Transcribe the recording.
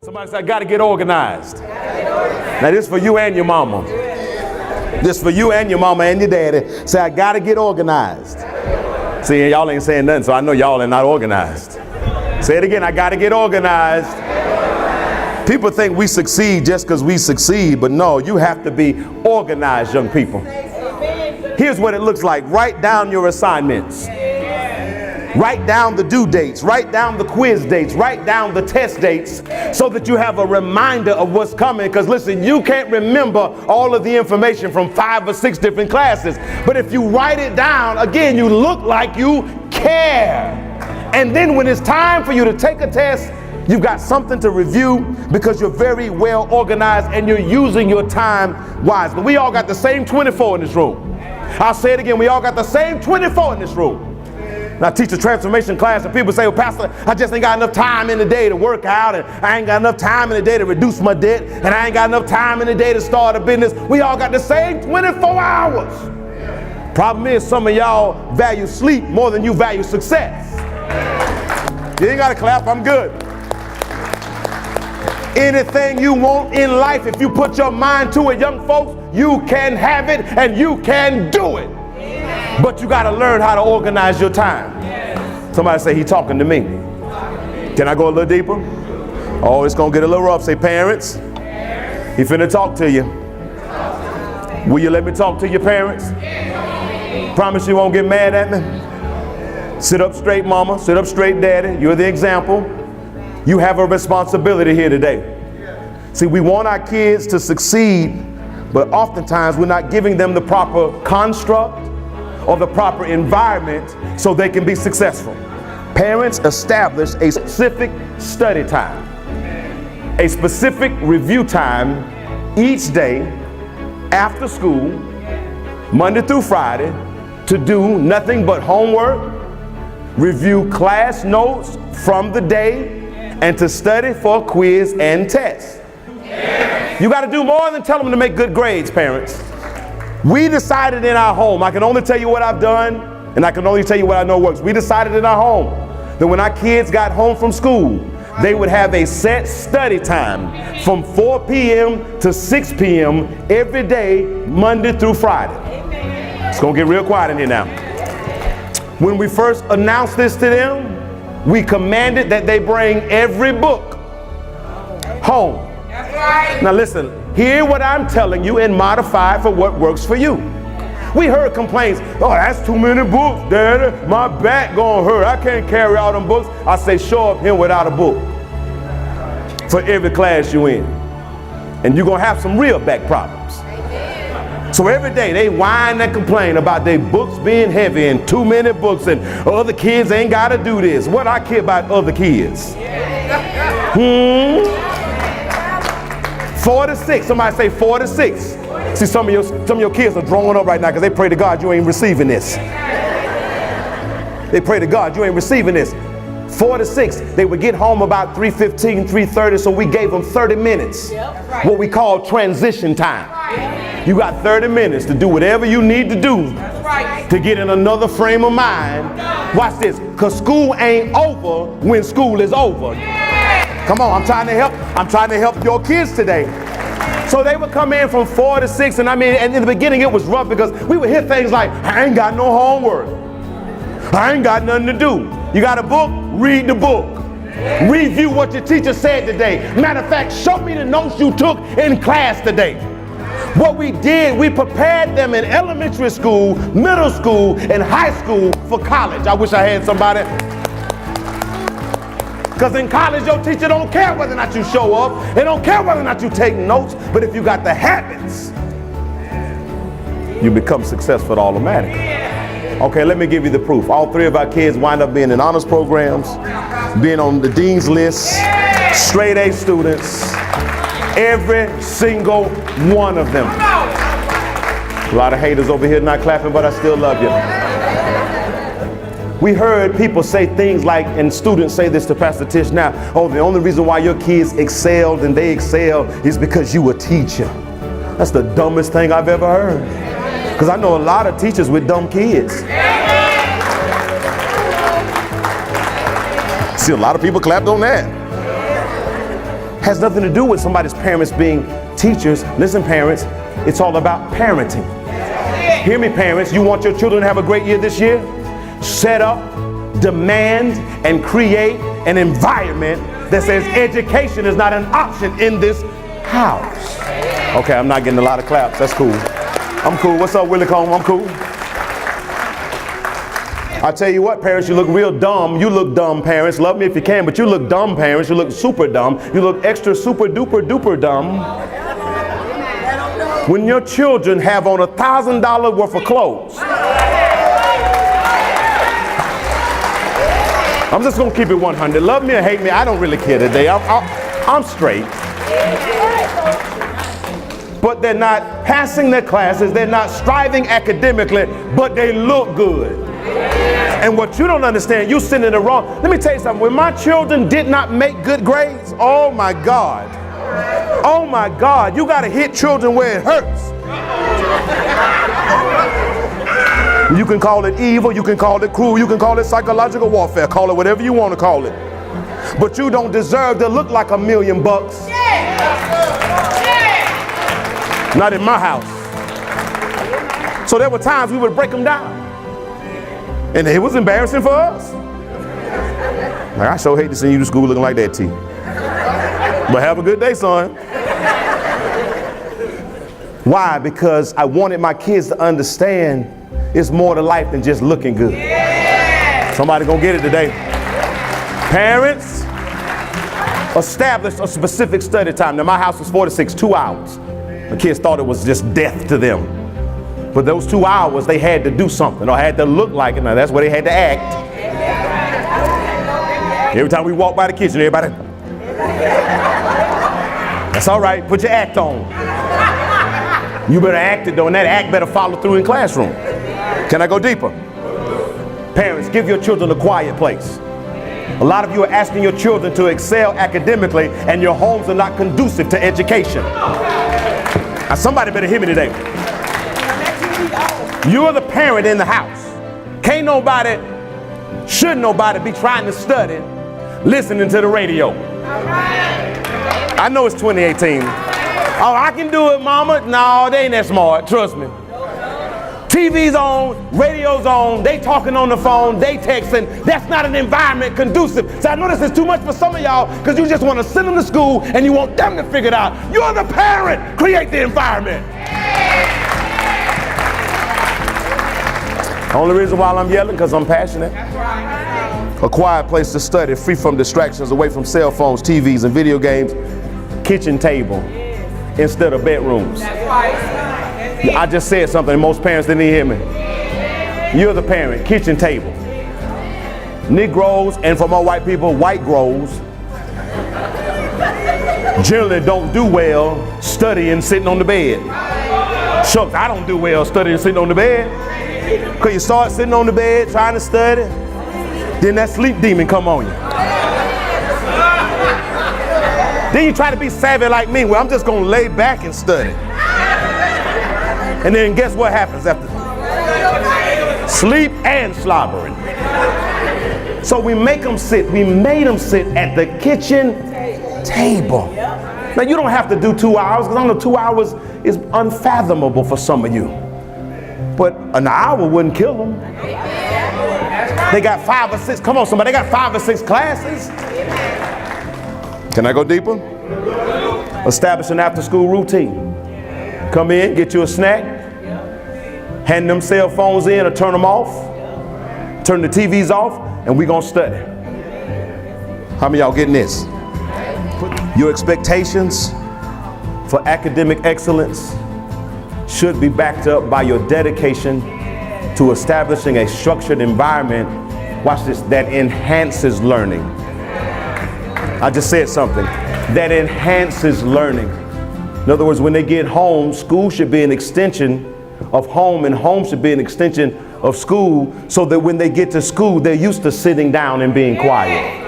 Somebody said, I got to get organized. Now this is for you and your mama. This is for you and your mama and your daddy. Say, I got to get organized. See, y'all ain't saying nothing, so I know y'all are not organized. Say it again, I got to get organized. People think we succeed just because we succeed, but no, you have to be organized, young people. Here's what it looks like. Write down your assignments. Write down the due dates. Write down the quiz dates. Write down the test dates so that you have a reminder of what's coming. Because listen, you can't remember all of the information from 5 or 6 different classes. But if you write it down, again, you look like you care. And then when it's time for you to take a test, you've got something to review because you're very well organized and you're using your time wisely. We all got the same 24 in this room. I'll say it again. We all got the same 24 in this room. And I teach a transformation class and people say, well, Pastor, I just ain't got enough time in the day to work out, and I ain't got enough time in the day to reduce my debt, and I ain't got enough time in the day to start a business. We all got the same 24 hours. Problem is, some of y'all value sleep more than you value success. You ain't got to clap. I'm good. Anything you want in life, if you put your mind to it, young folks, you can have it and you can do it. But you got to learn how to organize your time. Somebody say, he talking to me. Can I go a little deeper? Oh, it's going to get a little rough. Say, parents, he finna talk to you. Will you let me talk to your parents? Promise you won't get mad at me? Sit up straight, mama. Sit up straight, daddy. You're the example. You have a responsibility here today. See, we want our kids to succeed, but oftentimes we're not giving them the proper construct or the proper environment so they can be successful. Parents establish a specific study time, a specific review time each day after school, Monday through Friday, to do nothing but homework, review class notes from the day, and to study for a quiz and test. You got to do more than tell them to make good grades, parents. We decided in our home, I can only tell you what I've done, and I can only tell you what I know works. We decided in our home that when our kids got home from school, they would have a set study time from 4 p.m. to 6 p.m. every day, Monday through Friday. It's going to get real quiet in here now. When we first announced this to them, we commanded that they bring every book home. Now listen, hear what I'm telling you and modify for what works for you. We heard complaints, oh, that's too many books, Daddy. My back gonna hurt. I can't carry all them books. I say, show up here without a book for every class you in. And you're gonna have some real back problems. So every day they whine and complain about their books being heavy and too many books and other kids ain't gotta do this. What I care about other kids? 4 to 6. Somebody say 4 to 6. See, some of your kids are drawing up right now because they pray to God you ain't receiving this. They pray to God you ain't receiving this. 4 to 6. They would get home about 3:15, 3:30, so we gave them 30 minutes. What we call transition time. You got 30 minutes to do whatever you need to do to get in another frame of mind. Watch this, because school ain't over when school is over. Come on, I'm trying to help your kids today. So they would come in from 4 to 6, and and in the beginning it was rough because we would hear things like, I ain't got no homework. I ain't got nothing to do. You got a book? Read the book. Review what your teacher said today. Matter of fact, show me the notes you took in class today. What we did, we prepared them in elementary school, middle school, and high school for college. I wish I had somebody. Because in college, your teacher don't care whether or not you show up. They don't care whether or not you take notes. But if you got the habits, you become successful automatically. Okay, let me give you the proof. All 3 of our kids wind up being in honors programs, being on the dean's list, straight A students. Every single one of them. A lot of haters over here not clapping, but I still love you. We heard people say things like, and students say this to Pastor Tish now, oh, the only reason why your kids excelled and they excel is because you a teacher. That's the dumbest thing I've ever heard. Because I know a lot of teachers with dumb kids. See, a lot of people clapped on that. has nothing to do with somebody's parents being teachers. Listen, parents, it's all about parenting. Hear me, parents. You want your children to have a great year this year? Set up, demand, and create an environment that says education is not an option in this house. Okay, I'm not getting a lot of claps. That's cool. I'm cool. What's up, Willie Combe? I'm cool. I tell you what, parents, you look real dumb. You look dumb, parents. Love me if you can, but you look dumb, parents. You look super dumb. You look extra super duper duper dumb when your children have on $1,000 worth of clothes. I'm just gonna keep it 100. Love me or hate me, I don't really care today. I'm straight. But they're not passing their classes. They're not striving academically, but they look good. And what you don't understand, you sitting in the wrong. Let me tell you something. When my children did not make good grades, oh my God. Oh my God, you gotta hit children where it hurts. You can call it evil, you can call it cruel, you can call it psychological warfare, call it whatever you want to call it. But you don't deserve to look like $1 million. Not in my house. So there were times we would break them down. And it was embarrassing for us. Like, I sure hate to send you to school looking like that, T. But have a good day, son. Why? Because I wanted my kids to understand it's more to life than just looking good. Somebody gonna get it today. Parents, establish a specific study time. Now my house was 4 to 6, 2 hours. The kids thought it was just death to them. But those 2 hours, they had to do something or had to look like it. Now that's where they had to act. Every time we walk by the kitchen, everybody, that's all right, put your act on. You better act it though, and that act better follow through in classroom. Can I go deeper? Parents, give your children a quiet place. A lot of you are asking your children to excel academically, and your homes are not conducive to education. Now somebody better hear me today. You're the parent in the house. Can't nobody, should nobody be trying to study listening to the radio. I know it's 2018. Oh, I can do it, mama. No, they ain't that smart, trust me. TV's on, radio's on, they talking on the phone, they texting. That's not an environment conducive. So I know this is too much for some of y'all because you just want to send them to school and you want them to figure it out. You're the parent. Create the environment. Only reason why I'm yelling because I'm passionate. A quiet place to study, free from distractions, away from cell phones, TVs, and video games. Kitchen table instead of bedrooms. I just said something most parents didn't hear me. You're the parent, kitchen table. Negroes, and for more white people, white grows, generally don't do well studying sitting on the bed. Shucks, I don't do well studying sitting on the bed. Because you start sitting on the bed trying to study, then that sleep demon come on you. Then you try to be savvy like me, where I'm just going to lay back and study. And then guess what happens after? Sleep and slobbering. So we make them sit, we made them sit at the kitchen table. Now you don't have to do 2 hours, because I know 2 hours is unfathomable for some of you. But an hour wouldn't kill them. They got 5 or 6, come on somebody, they got 5 or 6 classes. Can I go deeper? Establish an after school routine. Come in, get you a snack, hand them cell phones in or turn them off, turn the TVs off, and we're gonna study. How many of y'all getting this? Your expectations for academic excellence should be backed up by your dedication to establishing a structured environment, watch this, that enhances learning. I just said something, that enhances learning. In other words, when they get home, school should be an extension of home, and home should be an extension of school, so that when they get to school, they're used to sitting down and being quiet.